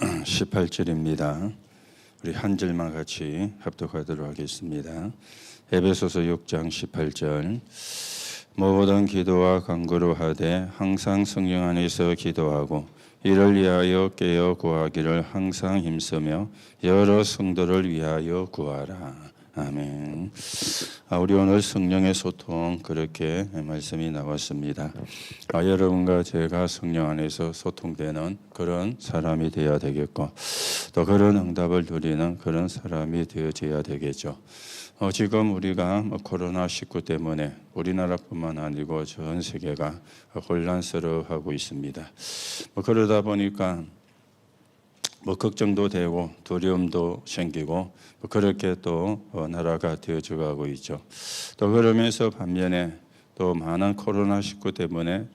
18절입니다. 우리 한 절만 같이 합독하도록 하겠습니다. 에베소서 6장 18절. 모든 기도와 간구로 하되 항상 성령 안에서 기도하고 이를 위하여 깨어 구하기를 항상 힘쓰며 여러 성도를 위하여 구하라. 아멘. 우리 오늘 성령의 소통 그렇게 말씀이 나왔습니다. 여러분과 제가 성령 안에서 소통되는 그런 사람이 되어야 되겠고 또 그런 응답을 누리는 그런 사람이 되어져야 되겠죠. 지금 우리가 코로나19 때문에 우리나라뿐만 아니고 전 세계가 혼란스러워하고 있습니다. 그러다 보니까 걱정도 되고 두려움도 생기고 그렇게 또 나라가 되어져 가고 있죠. 또 그러면서 반면에 또 많은 코로나19 때문에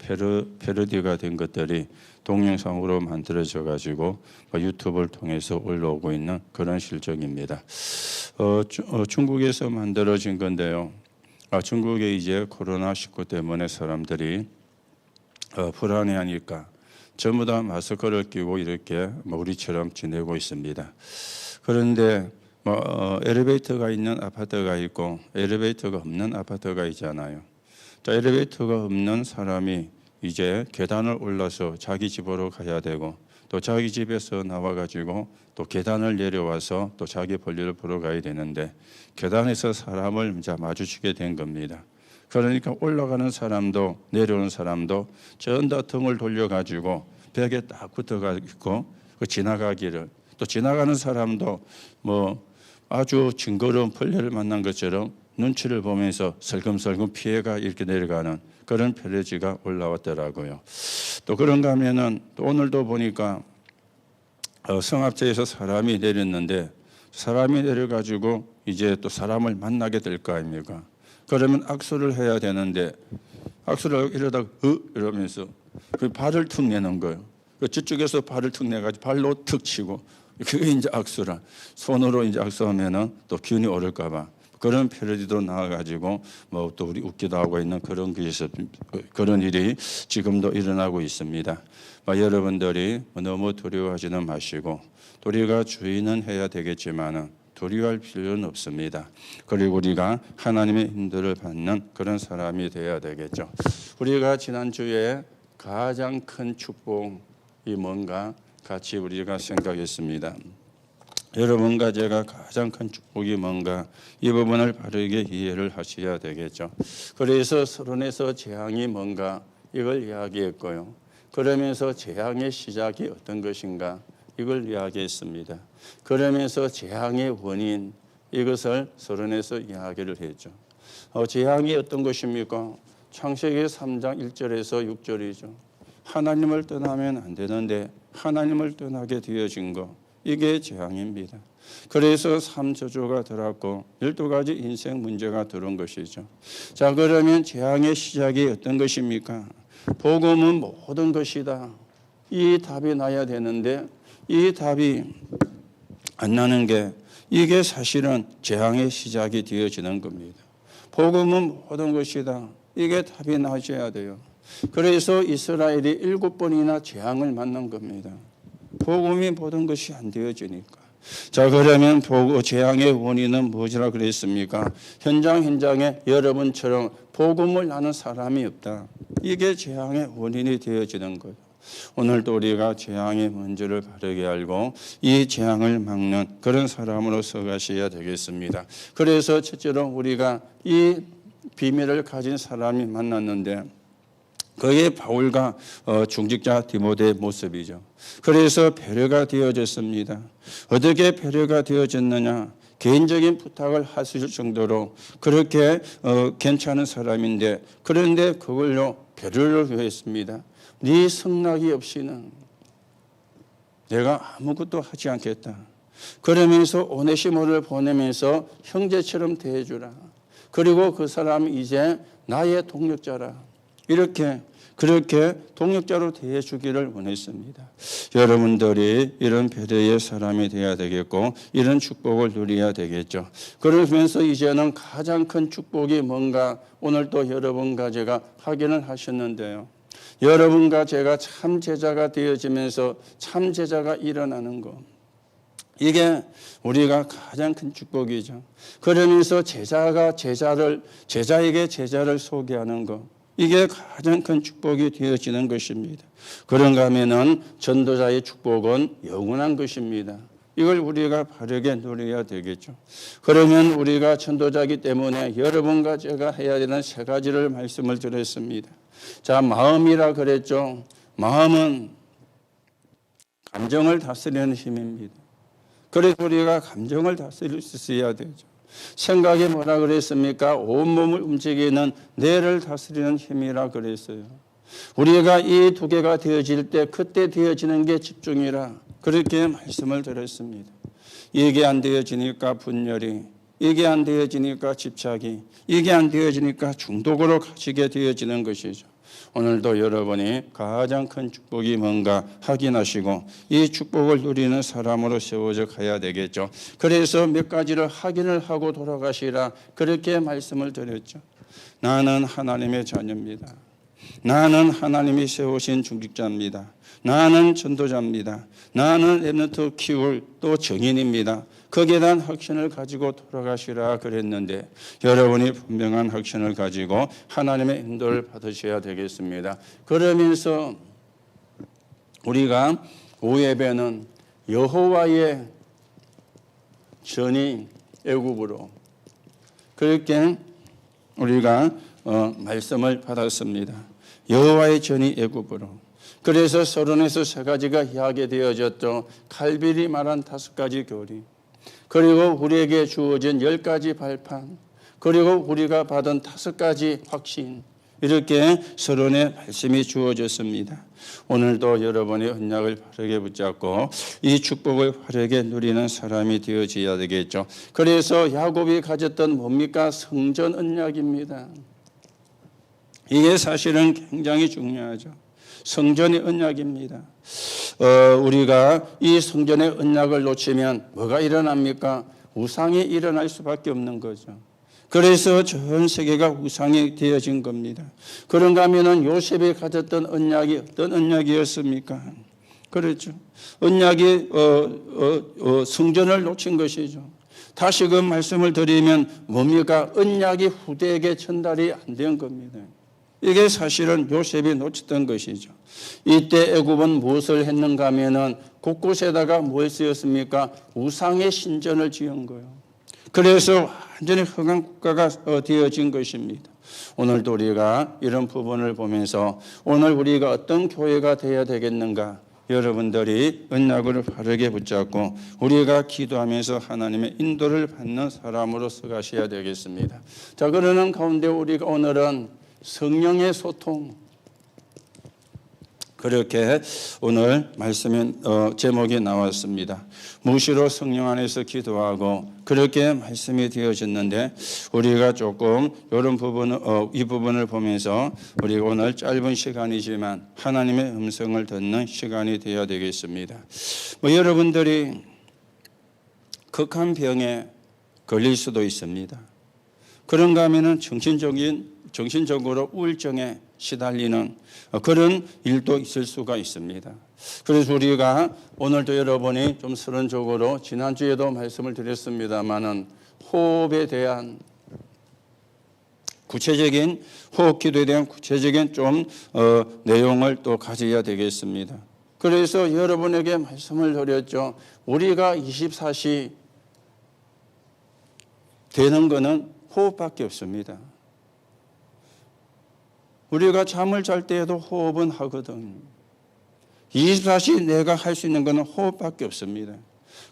패러디가 된 것들이 동영상으로 만들어져 가지고 유튜브를 통해서 올라오고 있는 그런 실정입니다. 중국에서 만들어진 건데요. 중국에 이제 코로나19 때문에 사람들이 불안해하니까 전부 다 마스크를 끼고 이렇게 우리처럼 지내고 있습니다. 그런데 엘리베이터가 있는 아파트가 있고 엘리베이터가 없는 아파트가 있잖아요. 엘리베이터가 없는 사람이 이제 계단을 올라서 자기 집으로 가야 되고 또 자기 집에서 나와가지고 또 계단을 내려와서 또 자기 볼일을 보러 가야 되는데 계단에서 사람을 이제 마주치게 된 겁니다. 그러니까 올라가는 사람도 내려오는 사람도 전부 다 등을 돌려가지고 벽에 딱 붙어가 있고 지나가기를 또 지나가는 사람도 아주 징그러운 벌레를 만난 것처럼 눈치를 보면서 슬금슬금 피해가 이렇게 내려가는 그런 패러디가 올라왔더라고요. 또 그런가 하면은 또 오늘도 보니까 성합체에서 사람이 내렸는데 사람이 내려가지고 이제 또 사람을 만나게 될 거 아닙니까? 그러면 악수를 해야 되는데 악수를 이러다가 이러면서 그 발을 툭 내는 거예요. 저쪽에서 발을 툭 내가지고 발로 툭 치고 그게 이제 악수라. 손으로 이제 악수하면은 또 균이 오를까봐 그런 패러디도 나와가지고 또 우리 웃기도 하고 있는 그런 일이 지금도 일어나고 있습니다. 여러분들이 너무 두려워하지는 마시고 우리가 주의는 해야 되겠지만은. 두려워할 필요는 없습니다. 그리고 우리가 하나님의 인도를 받는 그런 사람이 되어야 되겠죠. 우리가 지난주에 가장 큰 축복이 뭔가 같이 우리가 생각했습니다. 여러분과 제가 가장 큰 축복이 뭔가 이 부분을 바르게 이해를 하셔야 되겠죠. 그래서 서론에서 재앙이 뭔가 이걸 이야기했고요. 그러면서 재앙의 시작이 어떤 것인가 이걸 이야기했습니다. 그러면서 재앙의 원인 이것을 서론에서 이야기를 했죠. 재앙이 어떤 것입니까? 창세기 3장 1절에서 6절이죠. 하나님을 떠나면 안 되는데 하나님을 떠나게 되어진 거 이게 재앙입니다. 그래서 3저주가 들었고 12가지 인생 문제가 들어온 것이죠. 자, 그러면 재앙의 시작이 어떤 것입니까? 복음은 모든 것이다. 이 답이 나야 되는데 이 답이 안 나는 게 이게 사실은 재앙의 시작이 되어지는 겁니다. 복음은 모든 것이다. 이게 답이 나셔야 돼요. 그래서 이스라엘이 7번이나 재앙을 만난 겁니다. 복음이 모든 것이 안 되어지니까. 자, 그러면 재앙의 원인은 무엇이라 그랬습니까? 현장에 여러분처럼 복음을 아는 사람이 없다. 이게 재앙의 원인이 되어지는 거예요. 오늘도 우리가 재앙의 문제를 바르게 알고 이 재앙을 막는 그런 사람으로 서가셔야 되겠습니다. 그래서 첫째로 우리가 이 비밀을 가진 사람이 만났는데 그게 바울과 중직자 디모데의 모습이죠. 그래서 배려가 되어졌습니다. 어떻게 배려가 되어졌느냐? 개인적인 부탁을 하실 정도로 그렇게 괜찮은 사람인데 그런데 그걸로 배려를 했습니다. 네 성락이 없이는 내가 아무것도 하지 않겠다. 그러면서 오네시모를 보내면서 형제처럼 대해주라. 그리고 그 사람이 이제 나의 동력자라. 그렇게 동력자로 대해주기를 원했습니다. 여러분들이 이런 배려의 사람이 되어야 되겠고 이런 축복을 누려야 되겠죠. 그러면서 이제는 가장 큰 축복이 뭔가 오늘 또 여러분과 제가 확인을 하셨는데요. 여러분과 제가 참 제자가 되어지면서 참 제자가 일어나는 것. 이게 우리가 가장 큰 축복이죠. 그러면서 제자에게 제자를 소개하는 것. 이게 가장 큰 축복이 되어지는 것입니다. 그런가 하면은 전도자의 축복은 영원한 것입니다. 이걸 우리가 바르게 누려야 되겠죠. 그러면 우리가 전도자이기 때문에 여러분과 제가 해야 되는 세 가지를 말씀을 드렸습니다. 자, 마음이라 그랬죠. 마음은 감정을 다스리는 힘입니다. 그래서 우리가 감정을 다스릴 수 있어야 되죠. 생각이 뭐라 그랬습니까? 온몸을 움직이는 뇌를 다스리는 힘이라 그랬어요. 우리가 이 두 개가 되어질 때 그때 되어지는 게 집중이라 그렇게 말씀을 드렸습니다. 이게 안 되어지니까 분열이, 이게 안 되어지니까 집착이, 이게 안 되어지니까 중독으로 가지게 되어지는 것이죠. 오늘도 여러분이 가장 큰 축복이 뭔가 확인하시고 이 축복을 누리는 사람으로 세워져 가야 되겠죠. 그래서 몇 가지를 확인을 하고 돌아가시라 그렇게 말씀을 드렸죠. 나는 하나님의 자녀입니다. 나는 하나님이 세우신 중직자입니다. 나는 전도자입니다. 나는 렘넌트 키울 또 정인입니다. 거기에 대한 확신을 가지고 돌아가시라 그랬는데 여러분이 분명한 확신을 가지고 하나님의 인도를 받으셔야 되겠습니다. 그러면서 우리가 오예배는 여호와의 전이 애굽으로 그렇게 우리가 말씀을 받았습니다. 여호와의 전이 애굽으로. 그래서 서론에서 세 가지가 이야기되어졌죠. 칼빌이 말한 5가지 교리, 그리고 우리에게 주어진 10가지 발판, 그리고 우리가 받은 5가지 확신, 이렇게 서론에 말씀이 주어졌습니다. 오늘도 여러분이 언약을 바르게 붙잡고 이 축복을 바르게 누리는 사람이 되어져야 되겠죠. 그래서 야곱이 가졌던 뭡니까? 성전 언약입니다. 이게 사실은 굉장히 중요하죠. 성전의 언약입니다. 우리가 이 성전의 언약을 놓치면 뭐가 일어납니까? 우상이 일어날 수밖에 없는 거죠. 그래서 전 세계가 우상이 되어진 겁니다. 그런가 하면은 요셉이 가졌던 언약이 어떤 언약이었습니까? 그렇죠. 언약이 성전을 놓친 것이죠. 다시금 말씀을 드리면 뭡니까? 언약이 후대에게 전달이 안 된 겁니다. 이게 사실은 요셉이 놓쳤던 것이죠. 이때 애굽은 무엇을 했는가 하면은 곳곳에다가 뭘 쓰였습니까? 우상의 신전을 지은 거예요. 그래서 완전히 흑암 국가가 되어진 것입니다. 오늘도 우리가 이런 부분을 보면서 오늘 우리가 어떤 교회가 되어야 되겠는가? 여러분들이 언약을 바르게 붙잡고 우리가 기도하면서 하나님의 인도를 받는 사람으로서 가셔야 되겠습니다. 자, 그러는 가운데 우리가 오늘은 성령의 소통, 그렇게 오늘 말씀의 제목이 나왔습니다. 무시로 성령 안에서 기도하고 그렇게 말씀이 되어졌는데 우리가 조금 이런 부분, 이 부분을 보면서 우리가 오늘 짧은 시간이지만 하나님의 음성을 듣는 시간이 되어야 되겠습니다. 여러분들이 극한 병에 걸릴 수도 있습니다. 그런가 하면은 정신적으로 우울증에 시달리는 그런 일도 있을 수가 있습니다. 그래서 우리가 오늘도 여러분이 좀 서론적으로 지난주에도 말씀을 드렸습니다마는 호흡에 대한 구체적인 호흡 기도에 대한 구체적인 좀 내용을 또 가져야 되겠습니다. 그래서 여러분에게 말씀을 드렸죠. 우리가 24시 되는 것은 호흡밖에 없습니다. 우리가 잠을 잘 때에도 호흡은 하거든. 24시 내가 할 수 있는 것은 호흡밖에 없습니다.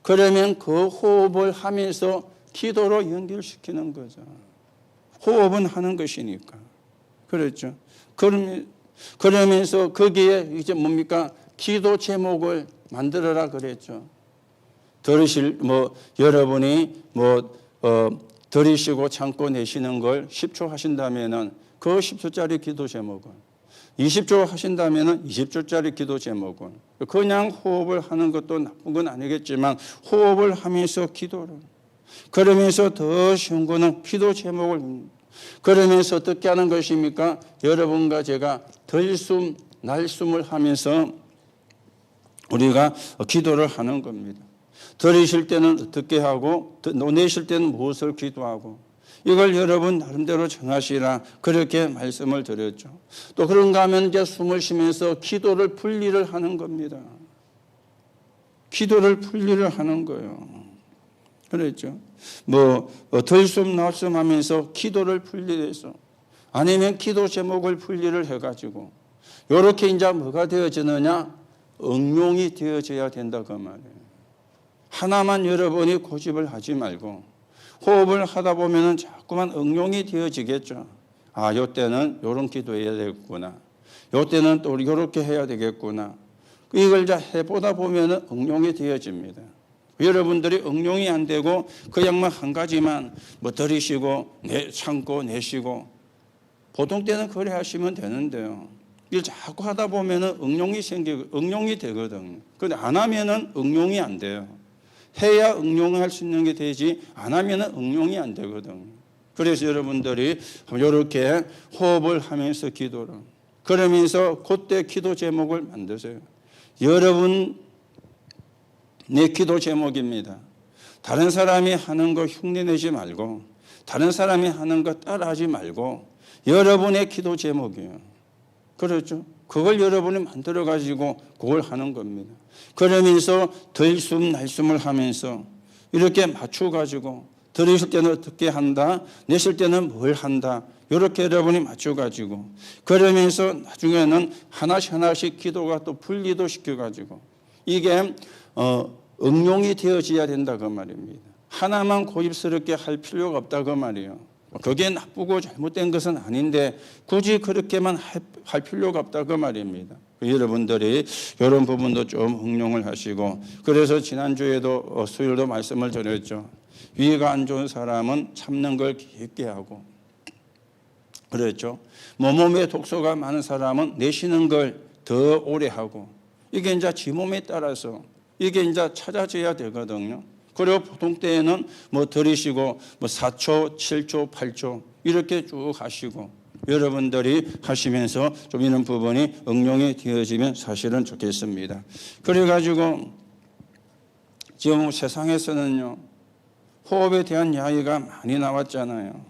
그러면 그 호흡을 하면서 기도로 연결시키는 거죠. 호흡은 하는 것이니까. 그렇죠. 그러면서 거기에 이제 뭡니까? 기도 제목을 만들어라 그랬죠. 여러분이 들으시고 참고 내시는 걸 10초 하신다면은 그 10초짜리 기도 제목은 20초 하신다면 20초짜리 기도 제목은 그냥 호흡을 하는 것도 나쁜 건 아니겠지만 호흡을 하면서 기도를 그러면서 더 쉬운 거는 기도 제목을 그러면서 어떻게 하는 것입니까? 여러분과 제가 들숨 날숨을 하면서 우리가 기도를 하는 겁니다. 들이쉴 때는 어떻게 하고 내쉴 때는 무엇을 기도하고 이걸 여러분 나름대로 정하시라 그렇게 말씀을 드렸죠. 또 그런가 하면 이제 숨을 쉬면서 기도를 분리를 하는 겁니다. 기도를 분리를 하는 거예요. 그랬죠. 들숨 날숨 하면서 기도를 분리해서 아니면 기도 제목을 분리를 해가지고 이렇게 이제 뭐가 되어지느냐? 응용이 되어져야 된다 그 말이에요. 하나만 여러분이 고집을 하지 말고 호흡을 하다 보면은 자꾸만 응용이 되어지겠죠. 요때는 요런 기도해야 되겠구나. 요때는 또 요렇게 해야 되겠구나. 이걸 이제 해보다 보면은 응용이 되어집니다. 여러분들이 응용이 안 되고 그냥만 한 가지만 들이쉬고 참고 내쉬고 보통 때는 그래 하시면 되는데요. 이걸 자꾸 하다 보면은 응용이 되거든요. 근데 안 하면은 응용이 안 돼요. 해야 응용할 수 있는 게 되지 안 하면은 응용이 안 되거든요. 그래서 여러분들이 이렇게 호흡을 하면서 기도를 그러면서 그때 기도 제목을 만드세요. 여러분 내 기도 제목입니다. 다른 사람이 하는 거 흉내내지 말고 다른 사람이 하는 거 따라하지 말고 여러분의 기도 제목이에요. 그렇죠? 그걸 여러분이 만들어 가지고 그걸 하는 겁니다. 그러면서 들숨 날숨을 하면서 이렇게 맞춰 가지고 들으실 때는 어떻게 한다, 내쉴 때는 뭘 한다. 이렇게 여러분이 맞춰 가지고 그러면서 나중에는 하나씩 기도가 또 분리도 시켜 가지고 이게 응용이 되어져야 된다 그 말입니다. 하나만 고집스럽게 할 필요가 없다 그 말이에요. 그게 나쁘고 잘못된 것은 아닌데 굳이 그렇게만 할 필요가 없다 그 말입니다. 여러분들이 이런 부분도 좀 응용을 하시고 그래서 지난주에도 수요일도 말씀을 드렸죠. 위가 안 좋은 사람은 참는 걸 깊게 하고 그랬죠. 몸에 독소가 많은 사람은 내쉬는 걸 더 오래 하고 이게 이제 지 몸에 따라서 이게 이제 찾아져야 되거든요. 그리고 보통 때에는 들이쉬고 4초, 7초, 8초 이렇게 쭉 하시고 여러분들이 하시면서 좀 이런 부분이 응용이 되어지면 사실은 좋겠습니다. 그래가지고 지금 세상에서는요 호흡에 대한 이야기가 많이 나왔잖아요.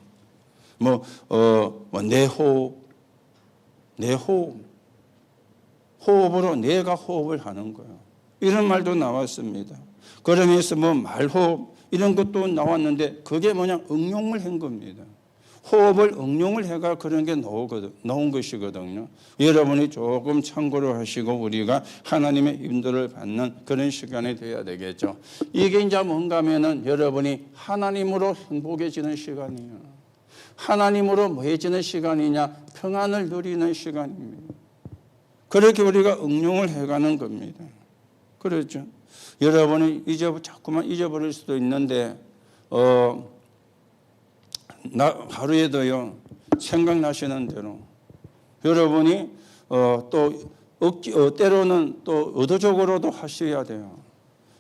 호흡으로 내가 호흡을 하는 거예요. 이런 말도 나왔습니다. 그러면서 말호흡 이런 것도 나왔는데 그게 뭐냐 응용을 한 겁니다. 호흡을 응용을 해가 그런 게 나온 것이거든요. 여러분이 조금 참고로 하시고 우리가 하나님의 인도를 받는 그런 시간이 되어야 되겠죠. 이게 이제 뭔가 하면은 여러분이 하나님으로 행복해지는 시간이에요. 하나님으로 뭐해지는 시간이냐 평안을 누리는 시간입니다. 그렇게 우리가 응용을 해가는 겁니다. 그렇죠. 여러분이 자꾸만 잊어버릴 수도 있는데 하루에도요 생각나시는 대로 여러분이 때로는 또 의도적으로도 하셔야 돼요.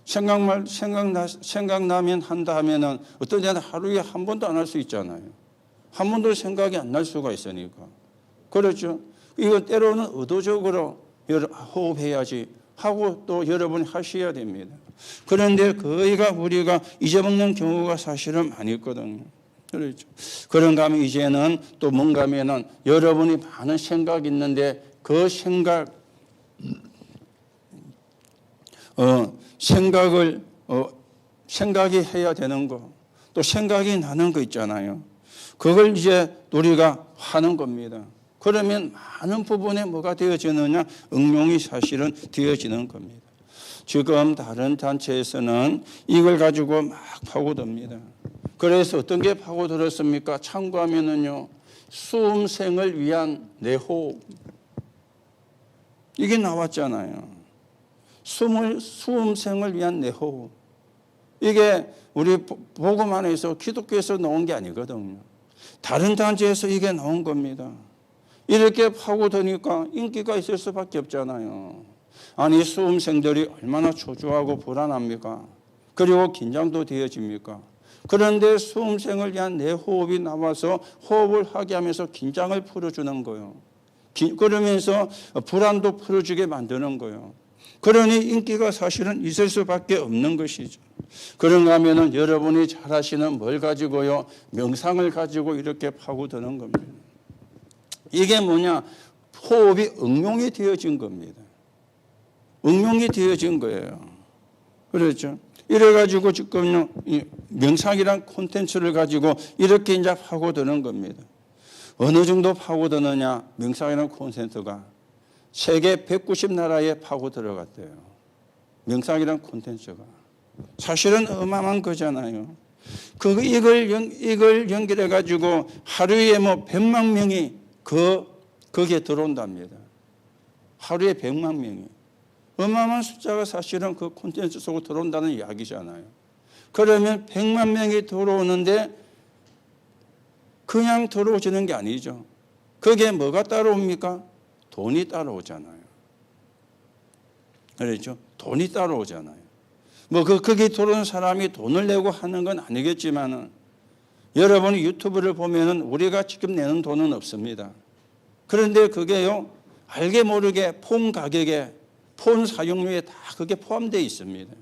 생각나면 한다 하면은 어떤 때는 하루에 한 번도 안 할 수 있잖아요. 한 번도 생각이 안 날 수가 있으니까. 그렇죠. 이거 때로는 의도적으로 호흡해야지 하고 또 여러분이 하셔야 됩니다. 그런데 거의가 우리가 잊어먹는 경우가 사실은 많이 있거든요. 그렇죠. 그런가 하면 이제는 또 뭔가 하면은 여러분이 많은 생각이 있는데 그 생각이 해야 되는 거, 또 생각이 나는 거 있잖아요. 그걸 이제 우리가 하는 겁니다. 그러면 많은 부분에 뭐가 되어지느냐? 응용이 사실은 되어지는 겁니다. 지금 다른 단체에서는 이걸 가지고 막 파고듭니다. 그래서 어떤 게 파고들었습니까? 참고하면은요, 수음생을 위한 내호흡. 이게 나왔잖아요. 수음생을 위한 내호흡. 이게 우리 복음 안에서 기독교에서 나온 게 아니거든요. 다른 단체에서 이게 나온 겁니다. 이렇게 파고드니까 인기가 있을 수밖에 없잖아요. 아니 수험생들이 얼마나 초조하고 불안합니까? 그리고 긴장도 되어집니까? 그런데 수험생을 위한 내 호흡이 나와서 호흡을 하게 하면서 긴장을 풀어주는 거예요. 그러면서 불안도 풀어주게 만드는 거예요. 그러니 인기가 사실은 있을 수밖에 없는 것이죠. 그런가 하면은 여러분이 잘 아시는 뭘 가지고요? 명상을 가지고 이렇게 파고드는 겁니다. 이게 뭐냐? 호흡이 응용이 되어진 겁니다. 응용이 되어진 거예요. 그렇죠? 이래가지고 지금요, 명상이란 콘텐츠를 가지고 이렇게 이제 파고드는 겁니다. 어느 정도 파고드느냐? 명상이라는 콘텐츠가 세계 190나라에 파고 들어갔대요. 명상이라는 콘텐츠가. 사실은 어마어마한 거잖아요. 이걸 연결해가지고 하루에 뭐 100만 명이 거기에 들어온답니다. 하루에 100만 명이. 어마어마한 숫자가 사실은 그 콘텐츠 속으로 들어온다는 이야기잖아요. 그러면 100만 명이 들어오는데 그냥 들어오지는 게 아니죠. 그게 뭐가 따라옵니까? 돈이 따라오잖아요. 그렇죠? 돈이 따라오잖아요. 뭐 거기 들어오는 사람이 돈을 내고 하는 건 아니겠지만은 여러분이 유튜브를 보면은 우리가 지금 내는 돈은 없습니다. 그런데 그게요, 알게 모르게 폰 가격에, 폰 사용료에 다 그게 포함되어 있습니다.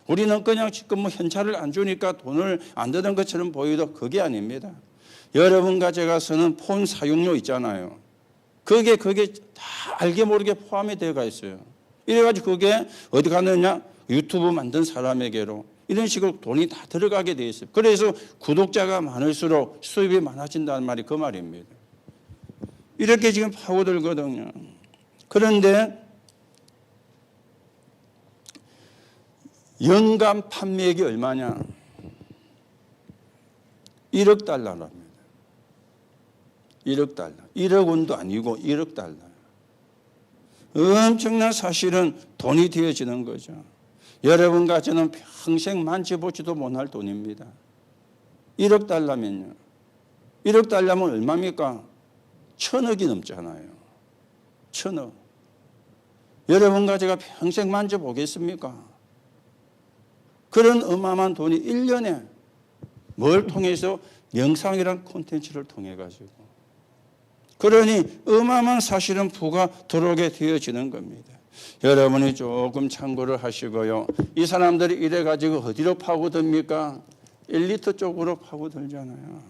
우리는 그냥 지금 뭐 현찰을 안 주니까 돈을 안 드는 것처럼 보여도 그게 아닙니다. 여러분과 제가 쓰는 폰 사용료 있잖아요. 그게 다 알게 모르게 포함이 되어가 있어요. 이래가지고 그게 어디 가느냐? 유튜브 만든 사람에게로 이런 식으로 돈이 다 들어가게 돼 있어요. 그래서 구독자가 많을수록 수입이 많아진다는 말이 그 말입니다. 이렇게 지금 파고들거든요. 그런데 연간 판매액이 얼마냐? 1억 달러랍니다. 1억 달러. 1억 원도 아니고 1억 달러. 엄청난 사실은 돈이 되어지는 거죠. 여러분과 저는 평생 만져보지도 못할 돈입니다. 1억 달러면요. 1억 달러면 얼마입니까? 1,000억이 넘잖아요. 1,000억. 여러분과 제가 평생 만져보겠습니까? 그런 어마어마한 돈이 1년에 뭘 통해서 명상이란 콘텐츠를 통해 가지고 그러니 어마어마한 사실은 부가 들어오게 되어지는 겁니다. 여러분이 조금 참고를 하시고요. 이 사람들이 이래 가지고 어디로 파고듭니까? 엘리트 쪽으로 파고들잖아요.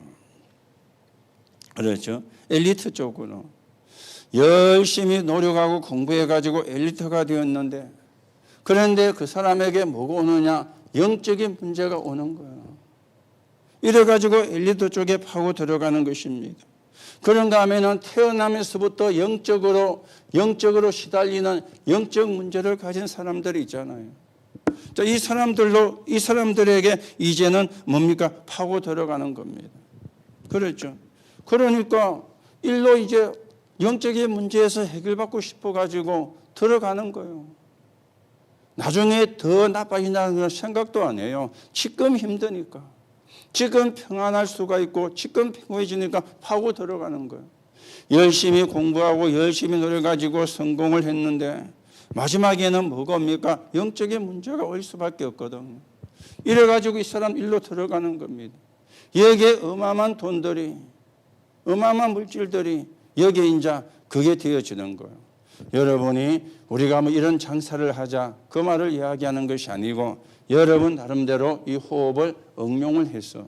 그렇죠? 엘리트 쪽으로. 열심히 노력하고 공부해 가지고 엘리트가 되었는데 그런데 그 사람에게 뭐가 오느냐? 영적인 문제가 오는 거예요. 이래 가지고 엘리트 쪽에 파고 들어가는 것입니다. 그런가 하면은 태어나면서부터 영적으로 시달리는 영적 문제를 가진 사람들이 있잖아요. 자, 이 사람들에게 이제는 뭡니까? 파고 들어가는 겁니다. 그렇죠. 그러니까 일로 이제 영적인 문제에서 해결받고 싶어 가지고 들어가는 거예요. 나중에 더 나빠진다는 생각도 안 해요. 지금 힘드니까. 지금 평안할 수가 있고 지금 평온해지니까 파고 들어가는 거예요. 열심히 공부하고 열심히 노력가지고 성공을 했는데 마지막에는 뭐가 옵니까? 영적인 문제가 올 수밖에 없거든요. 이래가지고 이 사람 일로 들어가는 겁니다. 여기에 어마어마한 돈들이 어마어마한 물질들이 여기에 이제 그게 되어지는 거예요. 여러분이 우리가 뭐 이런 장사를 하자 그 말을 이야기하는 것이 아니고 여러분 나름대로 이 호흡을 응용을 해서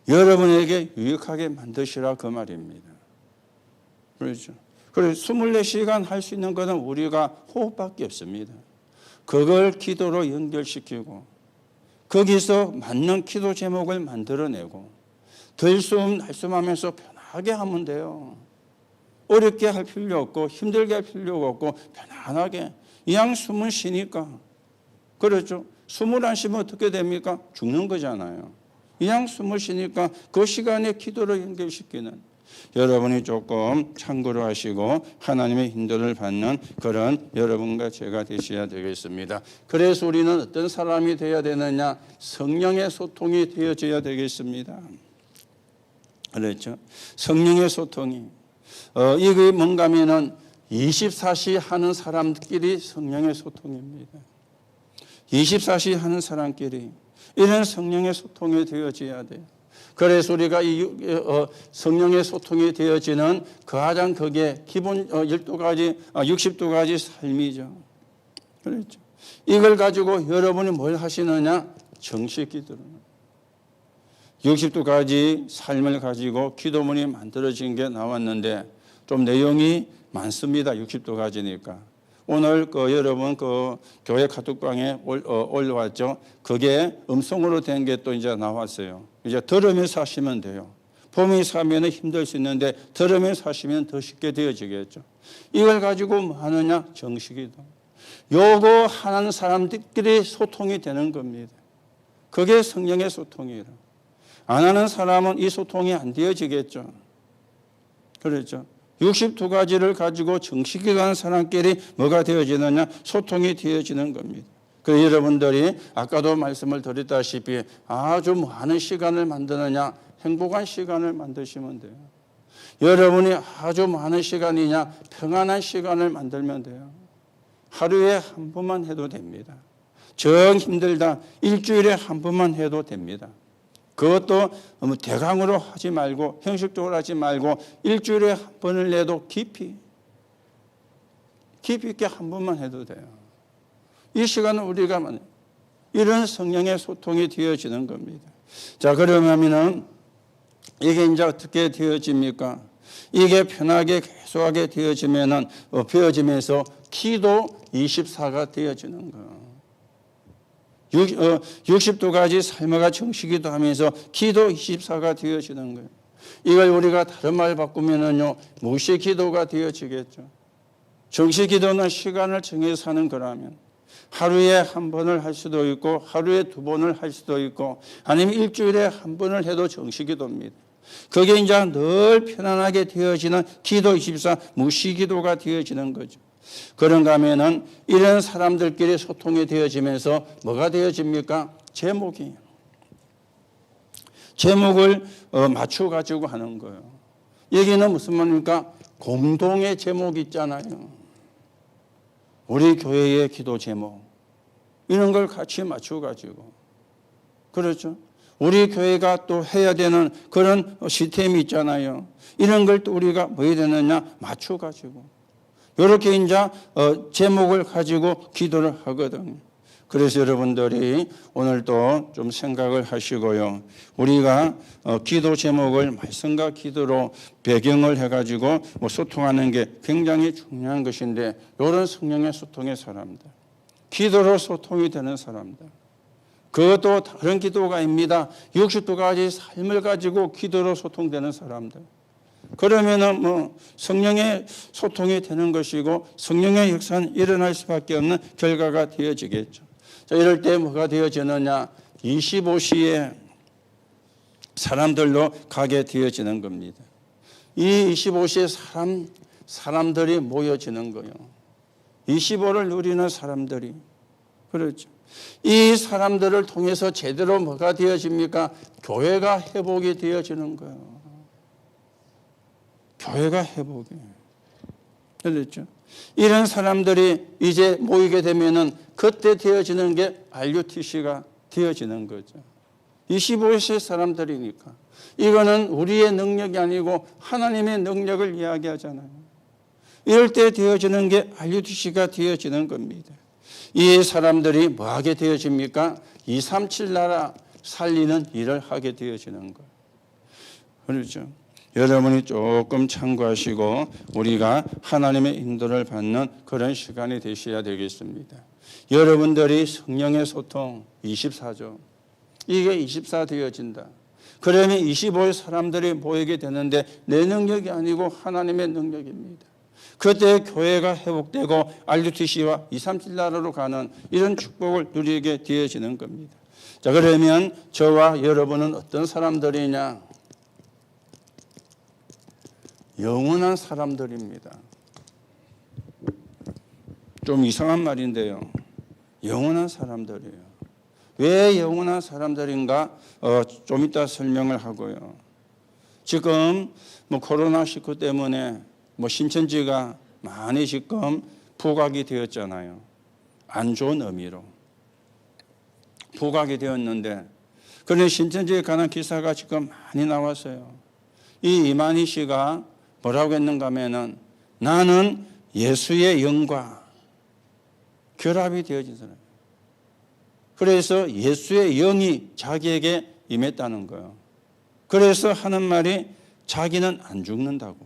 여러분에게 유익하게 만드시라 그 말입니다. 그렇죠. 그래서 24시간 할 수 있는 것은 우리가 호흡밖에 없습니다. 그걸 기도로 연결시키고 거기서 맞는 기도 제목을 만들어내고 들숨 날숨하면서 편하게 하면 돼요. 어렵게 할 필요 없고 힘들게 할 필요가 없고 편안하게 그냥 숨을 쉬니까 그렇죠. 숨을 안 쉬면 어떻게 됩니까? 죽는 거잖아요. 그냥 숨을 쉬니까 그 시간에 기도를 연결시키는 여러분이 조금 참고를 하시고 하나님의 인도를 받는 그런 여러분과 제가 되셔야 되겠습니다. 그래서 우리는 어떤 사람이 되어야 되느냐? 성령의 소통이 되어져야 되겠습니다. 그렇죠. 성령의 소통이 이게 뭔가 하면은 24시 하는 사람끼리 성령의 소통입니다. 24시 하는 사람끼리 이런 성령의 소통이 되어져야 돼요. 그래서 우리가 성령의 소통이 되어지는 가장 그게 기본 12가지, 62가지 삶이죠. 그렇죠. 이걸 가지고 여러분이 뭘 하시느냐? 정식 기도를. 62가지 삶을 가지고 기도문이 만들어진 게 나왔는데 좀 내용이 많습니다. 62가지니까. 오늘 여러분 교회 카톡방에 올라왔죠. 그게 음성으로 된 게 또 이제 나왔어요. 이제 들으면서 하시면 돼요. 보면서 하면 힘들 수 있는데 들으면서 하시면 더 쉽게 되어지겠죠. 이걸 가지고 뭐 하느냐? 정식이도. 요거 하는 사람들끼리 소통이 되는 겁니다. 그게 성령의 소통이라. 안 하는 사람은 이 소통이 안 되어지겠죠. 그렇죠. 62가지를 가지고 정식이 가는 사람끼리 뭐가 되어지느냐? 소통이 되어지는 겁니다. 그래서 여러분들이 아까도 말씀을 드렸다시피 아주 많은 시간을 만드느냐? 행복한 시간을 만드시면 돼요. 여러분이 아주 많은 시간이냐? 평안한 시간을 만들면 돼요. 하루에 한 번만 해도 됩니다. 정 힘들다. 일주일에 한 번만 해도 됩니다. 그것도 대강으로 하지 말고 형식적으로 하지 말고 일주일에 한 번을 내도 깊이 있게 한 번만 해도 돼요. 이 시간은 우리가 이런 성령의 소통이 되어지는 겁니다. 자, 그러면은 이게 이제 어떻게 되어집니까? 이게 편하게 계속하게 되어지면서 기도 24가 되어지는 거예요. 62가지 삶과 정식기도 하면서 기도 24가 되어지는 거예요. 이걸 우리가 다른 말 바꾸면은요, 무시 기도가 되어지겠죠. 정식 기도는 시간을 정해서 하는 거라면 하루에 한 번을 할 수도 있고 하루에 두 번을 할 수도 있고 아니면 일주일에 한 번을 해도 정식 기도입니다. 그게 이제 늘 편안하게 되어지는 기도 24 무시 기도가 되어지는 거죠. 그런가 하면은 이런 사람들끼리 소통이 되어지면서 뭐가 되어집니까? 제목을 맞춰 가지고 하는 거예요. 여기는 무슨 말입니까? 공동의 제목이 있잖아요. 우리 교회의 기도 제목 이런 걸 같이 맞춰 가지고 그렇죠. 우리 교회가 또 해야 되는 그런 시스템이 있잖아요. 이런 걸 또 우리가 뭐 해야 되느냐? 맞춰 가지고 이렇게 이제 제목을 가지고 기도를 하거든요. 그래서 여러분들이 오늘도 좀 생각을 하시고요. 우리가 기도 제목을 말씀과 기도로 배경을 해가지고 뭐 소통하는 게 굉장히 중요한 것인데 이런 성령의 소통의 사람들, 기도로 소통이 되는 사람들, 그것도 다른 기도가 아닙니다. 62가지 삶을 가지고 기도로 소통되는 사람들. 그러면은 뭐 성령의 소통이 되는 것이고 성령의 역사는 일어날 수밖에 없는 결과가 되어지겠죠. 자, 이럴 때 뭐가 되어지느냐? 25시에 사람들로 가게 되어지는 겁니다. 이 25시에 사람들이 모여지는 거예요. 25를 누리는 사람들이. 그렇죠. 이 사람들을 통해서 제대로 뭐가 되어집니까? 교회가 회복이 되어지는 거예요. 교회가 회복이. 그렇죠. 이런 사람들이 이제 모이게 되면은 그때 되어지는 게 RUTC가 되어지는 거죠. 25세 사람들이니까. 이거는 우리의 능력이 아니고 하나님의 능력을 이야기하잖아요. 이럴 때 되어지는 게 RUTC가 되어지는 겁니다. 이 사람들이 뭐 하게 되어집니까? 237 나라 살리는 일을 하게 되어지는 거예요. 그렇죠. 여러분이 조금 참고하시고 우리가 하나님의 인도를 받는 그런 시간이 되셔야 되겠습니다. 여러분들이 성령의 소통 24죠. 이게 24 되어진다. 그러면 25의 사람들이 모이게 되는데 내 능력이 아니고 하나님의 능력입니다. 그때 교회가 회복되고 RUTC와 237 나라로 가는 이런 축복을 누리게 되어지는 겁니다. 자, 그러면 저와 여러분은 어떤 사람들이냐? 영원한 사람들입니다. 좀 이상한 말인데요. 영원한 사람들이에요. 왜 영원한 사람들인가? 좀 이따 설명을 하고요. 지금 뭐 코로나19 때문에 뭐 신천지가 많이 지금 부각이 되었잖아요. 안 좋은 의미로 부각이 되었는데 그런데 신천지에 관한 기사가 지금 많이 나왔어요. 이 이만희 씨가 뭐라고 했는가 하면은 나는 예수의 영과 결합이 되어진 사람. 그래서 예수의 영이 자기에게 임했다는 거예요. 그래서 하는 말이 자기는 안 죽는다고.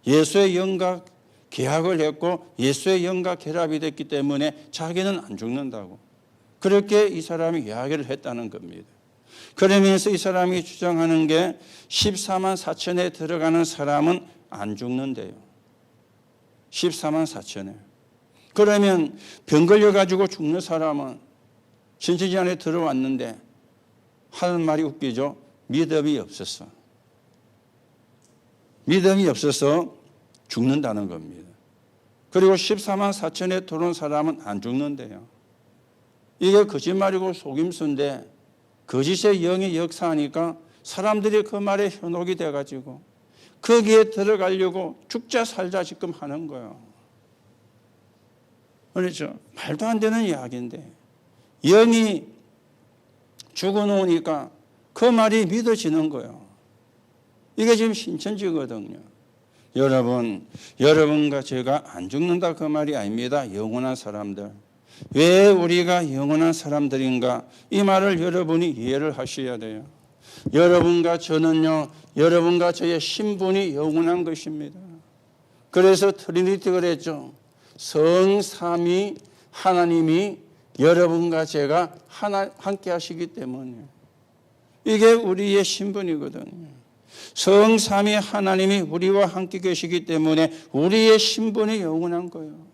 예수의 영과 계약을 했고 예수의 영과 결합이 됐기 때문에 자기는 안 죽는다고. 그렇게 이 사람이 이야기를 했다는 겁니다. 그러면서 이 사람이 주장하는 게 14만 4천에 들어가는 사람은 안 죽는데요. 14만 4천에. 그러면 병 걸려가지고 죽는 사람은 신천지 안에 들어왔는데 하는 말이 웃기죠. 믿음이 없었어. 믿음이 없어서 죽는다는 겁니다. 그리고 14만 4천에 들어온 사람은 안 죽는데요. 이게 거짓말이고 속임수인데 거짓의 영이 역사하니까 사람들이 그 말에 현혹이 돼가지고 거기에 들어가려고 죽자 살자 지금 하는 거예요. 그렇죠? 말도 안 되는 이야기인데 영이 죽어놓으니까 그 말이 믿어지는 거예요. 이게 지금 신천지거든요. 여러분과 제가 안 죽는다 그 말이 아닙니다. 영원한 사람들. 왜 우리가 영원한 사람들인가? 이 말을 여러분이 이해를 하셔야 돼요. 여러분과 저는요, 여러분과 저의 신분이 영원한 것입니다. 그래서 트리니티 그랬죠. 성삼위 하나님이 여러분과 제가 함께 하시기 때문에 이게 우리의 신분이거든요. 성삼위 하나님이 우리와 함께 계시기 때문에 우리의 신분이 영원한 거예요.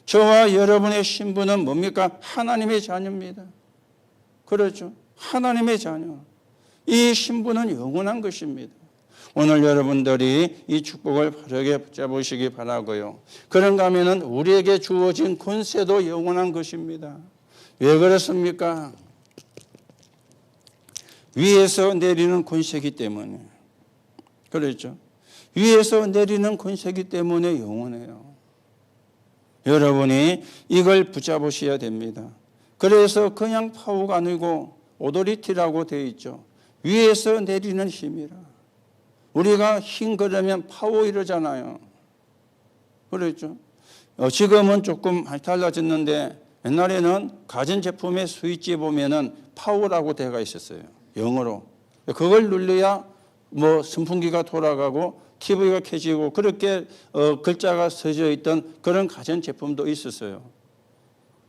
저와 여러분의 신분은 뭡니까? 하나님의 자녀입니다. 그렇죠? 하나님의 자녀. 이 신분은 영원한 것입니다. 오늘 여러분들이 이 축복을 바르게 붙잡으시기 바라고요. 그런가 하면 우리에게 주어진 권세도 영원한 것입니다. 왜 그렇습니까? 위에서 내리는 권세이기 때문에. 그렇죠? 위에서 내리는 권세이기 때문에 영원해요. 여러분이 이걸 붙잡으셔야 됩니다. 그래서 그냥 파워가 아니고 오토리티라고 되어 있죠. 위에서 내리는 힘이라. 우리가 힘 그러면 파워 이러잖아요. 그렇죠? 지금은 조금 많이 달라졌는데 옛날에는 가전제품의 스위치 보면은 파워라고 되어 있었어요. 영어로. 그걸 눌러야 뭐 선풍기가 돌아가고 TV가 켜지고 그렇게 글자가 써져 있던 그런 가전제품도 있었어요.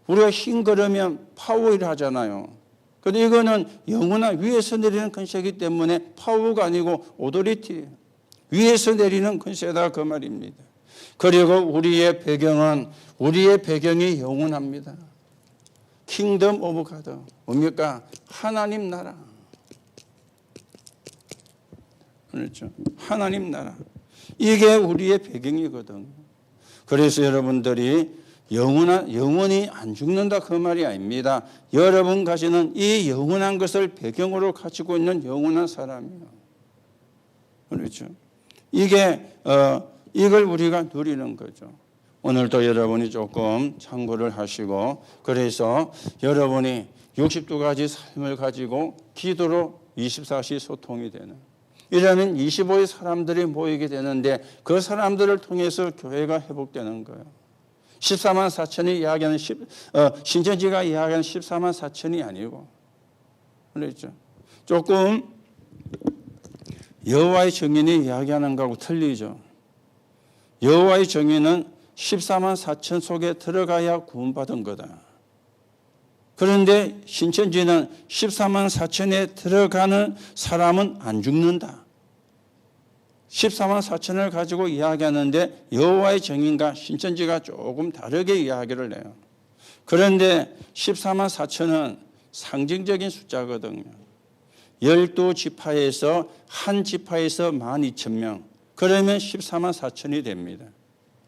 우리가 힘 걸으면 파워를 하잖아요. 그런데 이거는 영원한 위에서 내리는 권세이기 때문에 파워가 아니고 오토리티. 위에서 내리는 권세다 그 말입니다. 그리고 우리의 배경이 영원합니다. 킹덤 오브 가드. 뭡니까? 하나님 나라. 그렇죠? 하나님 나라. 이게 우리의 배경이거든. 그래서 여러분들이 영원히 안 죽는다 그 말이 아닙니다. 여러분 가지는 이 영원한 것을 배경으로 가지고 있는 영원한 사람이에요. 그렇죠? 이걸 우리가 누리는 거죠. 오늘도 여러분이 조금 참고를 하시고 그래서 여러분이 62가지 삶을 가지고 기도로 24시 소통이 되는 이러면 25의 사람들이 모이게 되는데 그 사람들을 통해서 교회가 회복되는 거예요. 14만 4천이 이야기하는 신천지가 이야기하는 14만 4천이 아니고 그렇죠. 조금 여호와의 증인이 이야기하는 거하고 틀리죠. 여호와의 증인은 14만 4천 속에 들어가야 구원받은 거다. 그런데 신천지는 14만 4천에 들어가는 사람은 안 죽는다. 14만 4천을 가지고 이야기하는데 여호와의 증인과 신천지가 조금 다르게 이야기를 해요. 그런데 14만 4천은 상징적인 숫자거든요. 12지파에서 한 지파에서 12,000명. 그러면 14만 4천이 됩니다.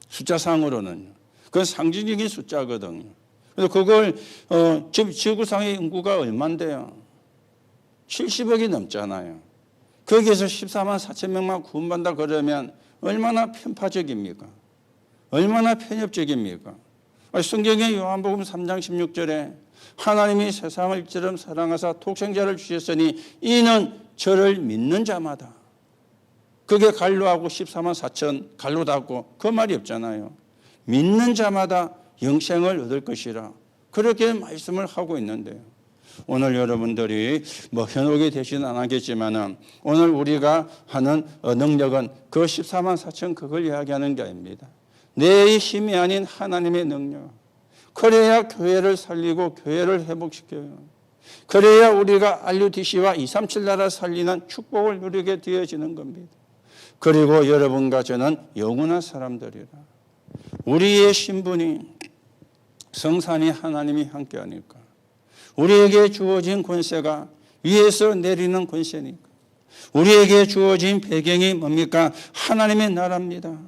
숫자상으로는. 그건 상징적인 숫자거든요. 그래서 그걸 지구상의 인구가 얼마인데요? 70억이 넘잖아요. 거기에서 14만 4천 명만 구원받는다 그러면 얼마나 편파적입니까? 얼마나 편협적입니까? 성경의 요한복음 3장 16절에 하나님이 세상을 이처럼 사랑하사 독생자를 주셨으니 이는 저를 믿는 자마다. 그게 갈로하고 14만 4천 갈로 닫고 그 말이 없잖아요. 믿는 자마다 영생을 얻을 것이라. 그렇게 말씀을 하고 있는데요. 오늘 여러분들이 뭐 현혹이 되지는 않았겠지만 오늘 우리가 하는 능력은 그 14만 4천 그걸 이야기하는 게 아닙니다. 내 힘이 아닌 하나님의 능력. 그래야 교회를 살리고 교회를 회복시켜요. 그래야 우리가 RUTC와 237 나라 살리는 축복을 누리게 되어지는 겁니다. 그리고 여러분과 저는 영원한 사람들이라. 우리의 신분이 성산이 하나님이 함께하니까 우리에게 주어진 권세가 위에서 내리는 권세니까 우리에게 주어진 배경이 뭡니까? 하나님의 나라입니다.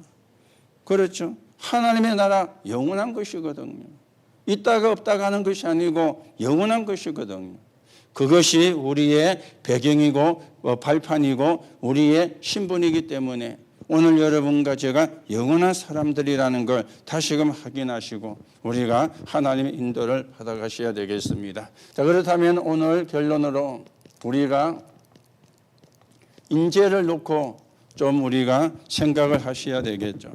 그렇죠? 하나님의 나라 영원한 것이거든요. 있다가 없다가 하는 것이 아니고 영원한 것이거든요. 그것이 우리의 배경이고 발판이고 우리의 신분이기 때문에 오늘 여러분과 제가 영원한 사람들이라는 걸 다시금 확인하시고 우리가 하나님의 인도를 받아가셔야 되겠습니다. 자, 그렇다면 오늘 결론으로 우리가 인재를 놓고 좀 우리가 생각을 하셔야 되겠죠.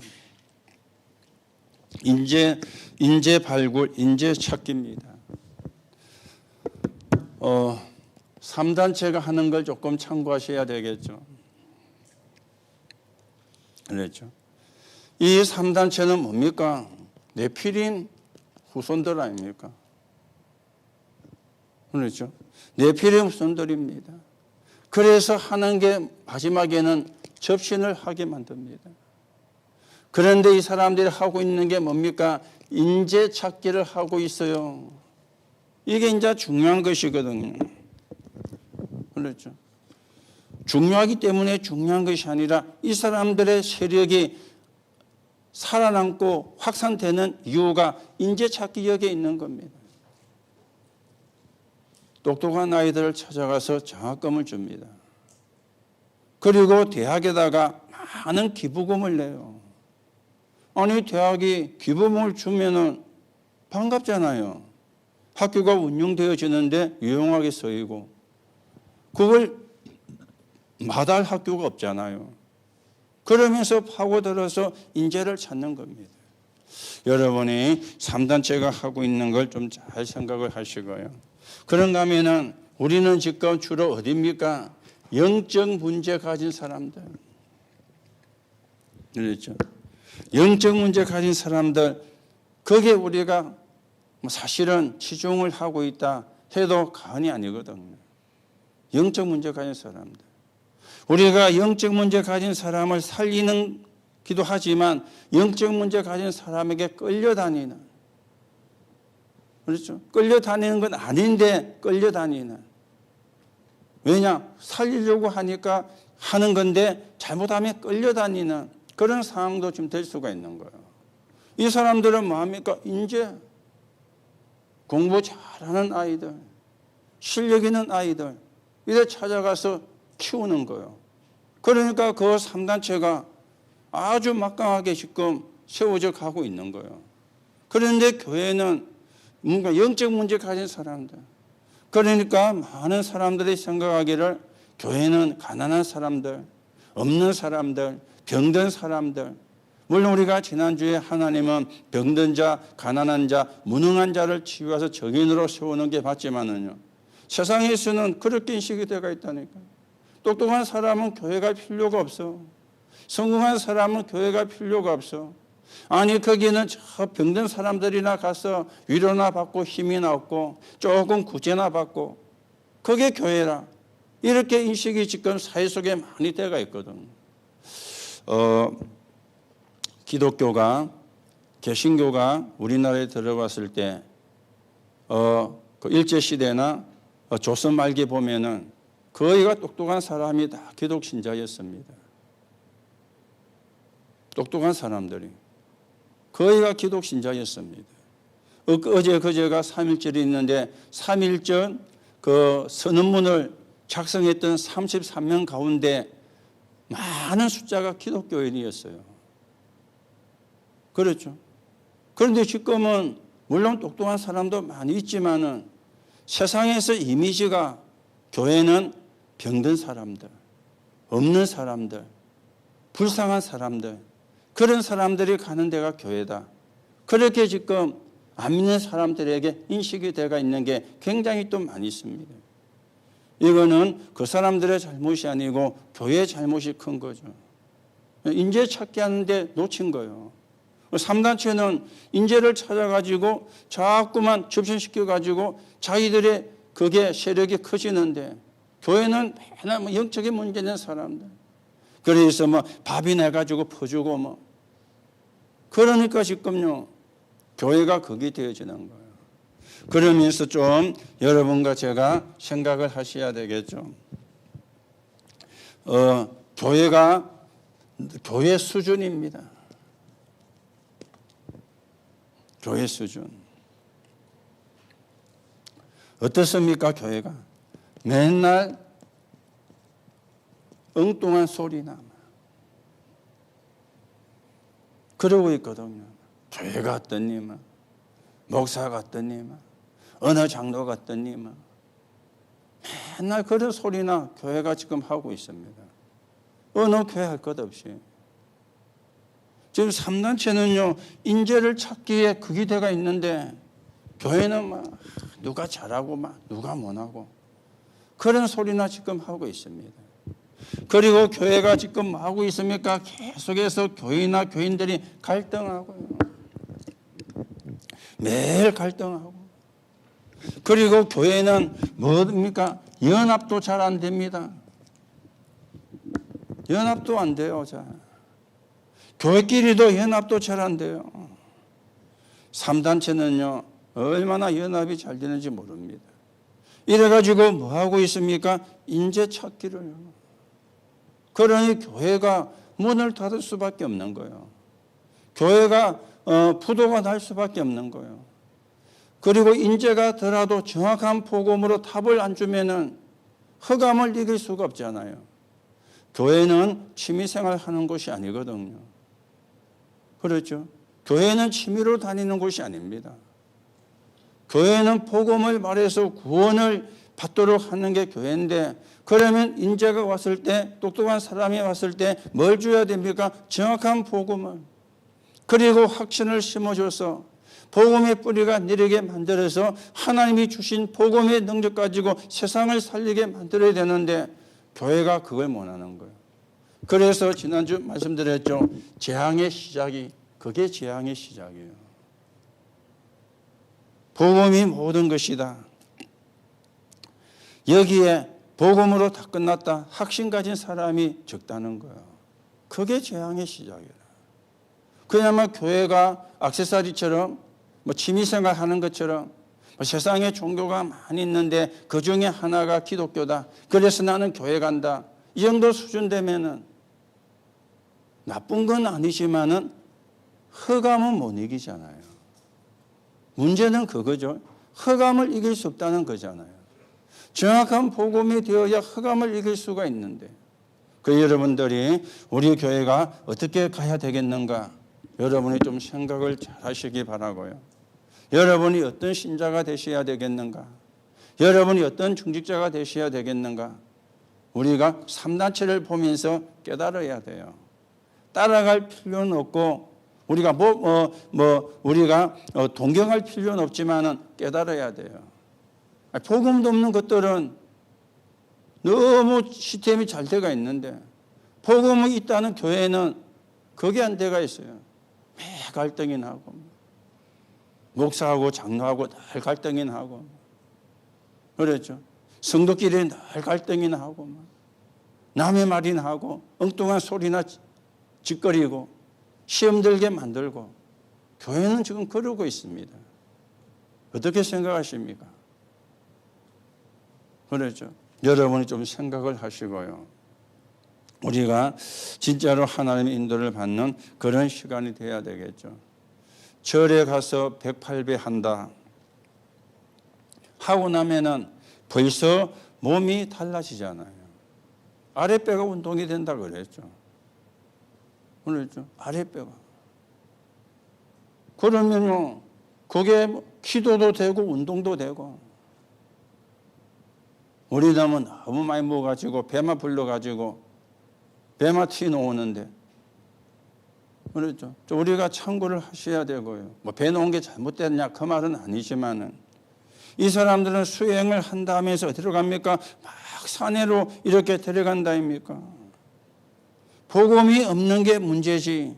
인재 발굴, 인재 찾기입니다. 3단체가 하는 걸 조금 참고하셔야 되겠죠. 그렇죠. 이 3단체는 뭡니까? 네피림 후손들 아닙니까? 그렇죠. 네피림 후손들입니다. 그래서 하는 게 마지막에는 접신을 하게 만듭니다. 그런데 이 사람들이 하고 있는 게 뭡니까? 인재 찾기를 하고 있어요. 이게 이제 중요한 것이거든요. 그렇죠. 중요하기 때문에 중요한 것이 아니라 이 사람들의 세력이 살아남고 확산되는 이유가 인재 찾기 여기에 있는 겁니다. 똑똑한 아이들을 찾아가서 장학금을 줍니다. 그리고 대학에다가 많은 기부금을 내요. 아니 대학이 기부금을 주면은 반갑잖아요. 학교가 운영되어지는데 유용하게 쓰이고 그걸 마다할 학교가 없잖아요. 그러면서 파고들어서 인재를 찾는 겁니다. 여러분이 3단체가 하고 있는 걸 좀 잘 생각을 하시고요. 그런가 하면은 우리는 지금 주로 어디입니까? 영적 문제 가진 사람들. 그렇죠. 영적 문제 가진 사람들, 거기에 우리가 사실은 치중을 하고 있다 해도 과언이 아니거든요. 영적 문제 가진 사람들. 우리가 영적 문제 가진 사람을 살리는 기도 하지만 영적 문제 가진 사람에게 끌려다니는, 그렇죠? 끌려다니는 건 아닌데 끌려다니는. 왜냐? 살리려고 하니까 하는 건데 잘못하면 끌려다니는 그런 상황도 좀 될 수가 있는 거예요. 이 사람들은 뭐합니까? 인재, 공부 잘하는 아이들, 실력 있는 아이들 이래 찾아가서 키우는 거예요. 그러니까 그 3단체가 아주 막강하게 지금 세워져 가고 있는 거예요. 그런데 교회는 뭔가 영적 문제 가진 사람들, 그러니까 많은 사람들이 생각하기를 교회는 가난한 사람들, 없는 사람들, 병든 사람들. 물론 우리가 지난주에 하나님은 병든 자, 가난한 자, 무능한 자를 치유해서 정인으로 세우는 게 맞지만은요, 세상에서는 그렇게 인식이 되어 있다니까. 똑똑한 사람은 교회가 필요가 없어. 성공한 사람은 교회가 필요가 없어. 아니 거기는 저 병든 사람들이나 가서 위로나 받고 힘이나 얻고 조금 구제나 받고 그게 교회라. 이렇게 인식이 지금 사회 속에 많이 되어 있거든. 기독교가, 개신교가 우리나라에 들어왔을 때 그 일제시대나 조선 말기에 보면은 거의가 똑똑한 사람이 다 기독 신자였습니다. 똑똑한 사람들이 거의가 기독 신자였습니다. 어제 그제가 3.1절이 있는데 3.1절 그 선언문을 작성했던 33명 가운데 많은 숫자가 기독교인이었어요. 그렇죠. 그런데 지금은 물론 똑똑한 사람도 많이 있지만은 세상에서 이미지가 교회는 병든 사람들, 없는 사람들, 불쌍한 사람들, 그런 사람들이 가는 데가 교회다. 그렇게 지금 안 믿는 사람들에게 인식이 되어 있는 게 굉장히 또 많이 있습니다. 이거는 그 사람들의 잘못이 아니고 교회의 잘못이 큰 거죠. 인재 찾기 하는데 놓친 거예요. 3단체는 인재를 찾아가지고 자꾸만 접신시켜가지고 자기들의 그게 세력이 커지는데 교회는 맨날 뭐 영적인 문제 있는 사람들. 그래서 뭐 밥이나 해가지고 퍼주고 뭐. 그러니까 지금요, 교회가 그게 되어지는 거예요. 그러면서 좀 여러분과 제가 생각을 하셔야 되겠죠. 교회가 교회 수준입니다. 교회 수준. 어떻습니까, 교회가? 맨날 엉뚱한 소리나 그러고 있거든요. 교회가 어떠니, 목사가 어떠니, 어느 장로가 어떠니, 맨날 그런 소리나 교회가 지금 하고 있습니다. 어느 교회 할 것 없이. 지금 3단체는요, 인재를 찾기에 그 기대가 있는데, 교회는 막 누가 잘하고 막 누가 못하고, 그런 소리나 지금 하고 있습니다. 그리고 교회가 지금 뭐 하고 있습니까? 계속해서 교회나 교인들이 갈등하고요. 매일 갈등하고. 그리고 교회는 뭡니까? 연합도 잘 안 됩니다. 연합도 안 돼요. 잘. 교회끼리도 연합도 잘 안 돼요. 3단체는요, 얼마나 연합이 잘 되는지 모릅니다. 이래가지고 뭐 하고 있습니까? 인재 찾기를. 그러니 교회가 문을 닫을 수밖에 없는 거예요. 교회가 부도가 날 수밖에 없는 거예요. 그리고 인재가 더라도 정확한 복음으로 답을 안 주면은 흑암을 이길 수가 없잖아요. 교회는 취미생활 하는 곳이 아니거든요. 그렇죠? 교회는 취미로 다니는 곳이 아닙니다. 교회는 복음을 말해서 구원을 받도록 하는 게 교회인데, 그러면 인재가 왔을 때, 똑똑한 사람이 왔을 때 뭘 줘야 됩니까? 정확한 복음을. 그리고 확신을 심어줘서 복음의 뿌리가 내리게 만들어서 하나님이 주신 복음의 능력 가지고 세상을 살리게 만들어야 되는데, 교회가 그걸 못하는 거예요. 그래서 지난주 말씀드렸죠. 재앙의 시작이, 그게 재앙의 시작이에요. 복음이 모든 것이다. 여기에 복음으로 다 끝났다. 확신 가진 사람이 적다는 거예요. 그게 재앙의 시작이라. 그야말로 교회가 액세서리처럼 뭐 취미생활 하는 것처럼 뭐 세상에 종교가 많이 있는데 그 중에 하나가 기독교다. 그래서 나는 교회 간다. 이 정도 수준 되면은 나쁜 건 아니지만은 흑암은 못 이기잖아요. 문제는 그거죠. 흑암을 이길 수 없다는 거잖아요. 정확한 복음이 되어야 흑암을 이길 수가 있는데, 그 여러분들이 우리 교회가 어떻게 가야 되겠는가, 여러분이 좀 생각을 잘 하시기 바라고요. 여러분이 어떤 신자가 되셔야 되겠는가, 여러분이 어떤 중직자가 되셔야 되겠는가, 우리가 3단체를 보면서 깨달아야 돼요. 따라갈 필요는 없고, 우리가 우리가 동경할 필요는 없지만은 깨달아야 돼요. 복음도 없는 것들은 너무 시스템이 잘 돼가 있는데, 복음이 있다는 교회는 그게 안 돼가 있어요. 매 갈등이 나고, 목사하고 장로하고 늘 갈등이 나고, 그렇죠. 성도끼리 늘 갈등이 나고, 남의 말이나 하고, 엉뚱한 소리나 짓거리고, 시험 들게 만들고, 교회는 지금 그러고 있습니다. 어떻게 생각하십니까? 그렇죠. 여러분이 좀 생각을 하시고요. 우리가 진짜로 하나님의 인도를 받는 그런 시간이 돼야 되겠죠. 절에 가서 108배 한다 하고 나면은 벌써 몸이 달라지잖아요. 아랫배가 운동이 된다 그랬죠. 그랬죠. 아랫배가. 그러면요, 그게 기도도 되고 운동도 되고. 우리는 너무 많이 먹어가지고 배만 불러가지고 배만 튀어나오는데, 그렇죠. 우리가 참고를 하셔야 되고요. 뭐 배 놓은 게 잘못됐냐 그 말은 아니지만은, 이 사람들은 수행을 한다면서 어디로 갑니까? 막 산에로 이렇게 데려간다입니까? 복음이 없는 게 문제지.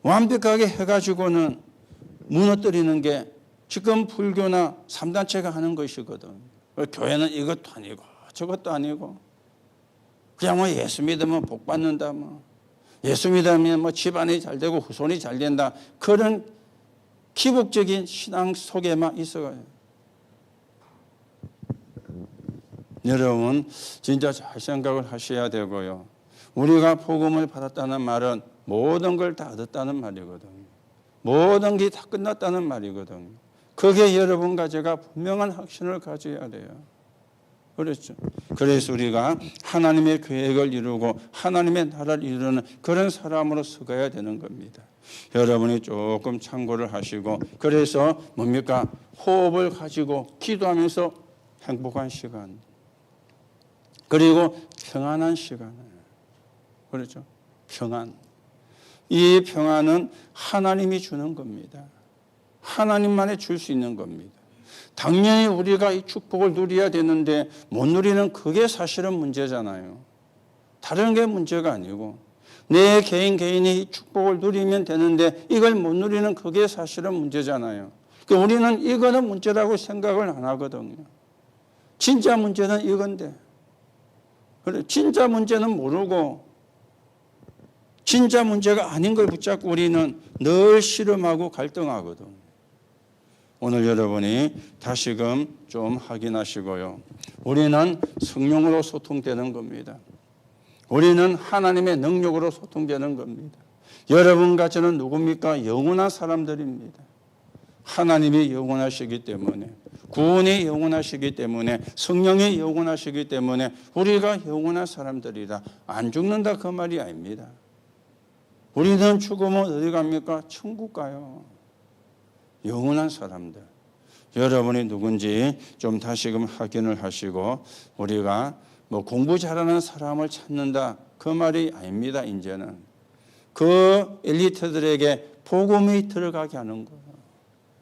완벽하게 해가지고는 무너뜨리는 게 지금 불교나 3단체가 하는 것이거든. 교회는 이것도 아니고 저것도 아니고, 그냥 뭐 예수 믿으면 복 받는다, 뭐 예수 믿으면 뭐 집안이 잘 되고 후손이 잘 된다, 그런 기복적인 신앙 속에만 있어요. 여러분 진짜 잘 생각을 하셔야 되고요. 우리가 복음을 받았다는 말은 모든 걸 다 얻었다는 말이거든요. 모든 게 다 끝났다는 말이거든요. 그게 여러분과 제가 분명한 확신을 가져야 돼요. 그렇죠. 그래서 우리가 하나님의 계획을 이루고 하나님의 나라를 이루는 그런 사람으로 서가야 되는 겁니다. 여러분이 조금 참고를 하시고, 그래서 뭡니까? 호흡을 가지고 기도하면서 행복한 시간, 그리고 평안한 시간을, 그렇죠. 평안. 이 평안은 하나님이 주는 겁니다. 하나님만이 줄 수 있는 겁니다. 당연히 우리가 이 축복을 누려야 되는데 못 누리는 그게 사실은 문제잖아요. 다른 게 문제가 아니고, 내 개인이 이 축복을 누리면 되는데 이걸 못 누리는 그게 사실은 문제잖아요. 그러니까 우리는 이거는 문제라고 생각을 안 하거든요. 진짜 문제는 이건데, 그래, 진짜 문제는 모르고 진짜 문제가 아닌 걸 붙잡고 우리는 늘 씨름하고 갈등하거든. 오늘 여러분이 다시금 좀 확인하시고요. 우리는 성령으로 소통되는 겁니다. 우리는 하나님의 능력으로 소통되는 겁니다. 여러분과 저는 누굽니까? 영원한 사람들입니다. 하나님이 영원하시기 때문에, 구원이 영원하시기 때문에, 성령이 영원하시기 때문에 우리가 영원한 사람들이다. 안 죽는다 그 말이 아닙니다. 우리는 죽으면 어디 갑니까? 천국 가요. 영원한 사람들. 여러분이 누군지 좀 다시금 확인을 하시고, 우리가 뭐 공부 잘하는 사람을 찾는다 그 말이 아닙니다. 이제는 그 엘리트들에게 복음이 들어가게 하는 거예요.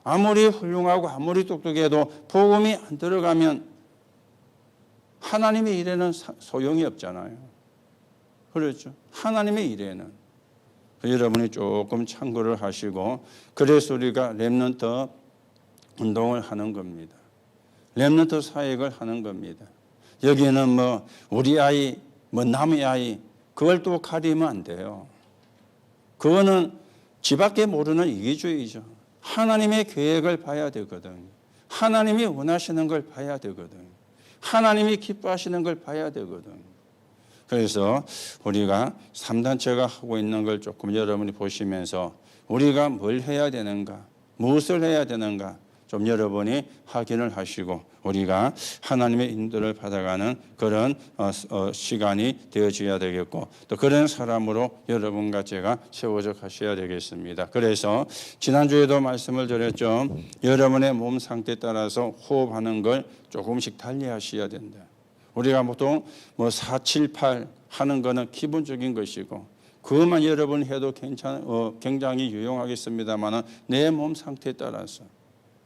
아무리 훌륭하고 아무리 똑똑해도 복음이 안 들어가면 하나님의 일에는 소용이 없잖아요. 그렇죠. 하나님의 일에는. 여러분이 조금 참고를 하시고, 그래서 우리가 렘넌트 운동을 하는 겁니다. 렘넌트 사역을 하는 겁니다. 여기는 뭐 우리 아이, 뭐 남의 아이, 그걸 또 가리면 안 돼요. 그거는 지밖에 모르는 이기주의죠. 하나님의 계획을 봐야 되거든. 하나님이 원하시는 걸 봐야 되거든. 하나님이 기뻐하시는 걸 봐야 되거든. 그래서 우리가 3단체가 하고 있는 걸 조금 여러분이 보시면서 우리가 뭘 해야 되는가, 무엇을 해야 되는가 좀 여러분이 확인을 하시고, 우리가 하나님의 인도를 받아가는 그런 시간이 되어져야 되겠고, 또 그런 사람으로 여러분과 제가 세워져 가셔야 되겠습니다. 그래서 지난주에도 말씀을 드렸죠. 여러분의 몸 상태에 따라서 호흡하는 걸 조금씩 달리 하셔야 된다. 우리가 보통 뭐 4, 7, 8 하는 거는 기본적인 것이고, 그것만 여러분 해도 굉장히 유용하겠습니다만, 내 몸 상태에 따라서,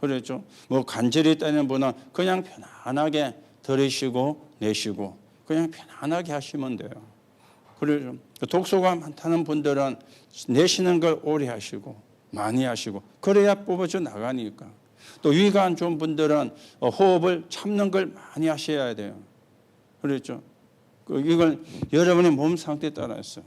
그렇죠. 뭐 간절히 있다는 분은 그냥 편안하게 들이쉬고 내쉬고 그냥 편안하게 하시면 돼요. 그래서 독소가 많다는 분들은 내쉬는 걸 오래 하시고 많이 하시고, 그래야 뽑아져 나가니까. 또 위가 안 좋은 분들은 호흡을 참는 걸 많이 하셔야 돼요. 그렇죠. 이걸 여러분의 몸 상태에 따라서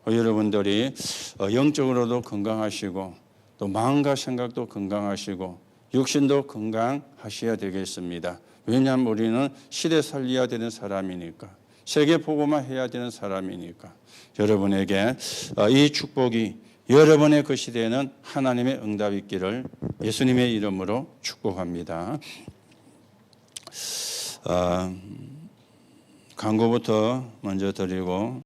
여러분들이 영적으로도 건강하시고, 또 마음과 생각도 건강하시고, 육신도 건강하셔야 되겠습니다. 왜냐하면 우리는 시대 살려야 되는 사람이니까, 세계 보고만 해야 되는 사람이니까. 여러분에게 이 축복이 여러분의 그 시대에는 하나님의 응답이 있기를 예수님의 이름으로 축복합니다. 광고부터 먼저 드리고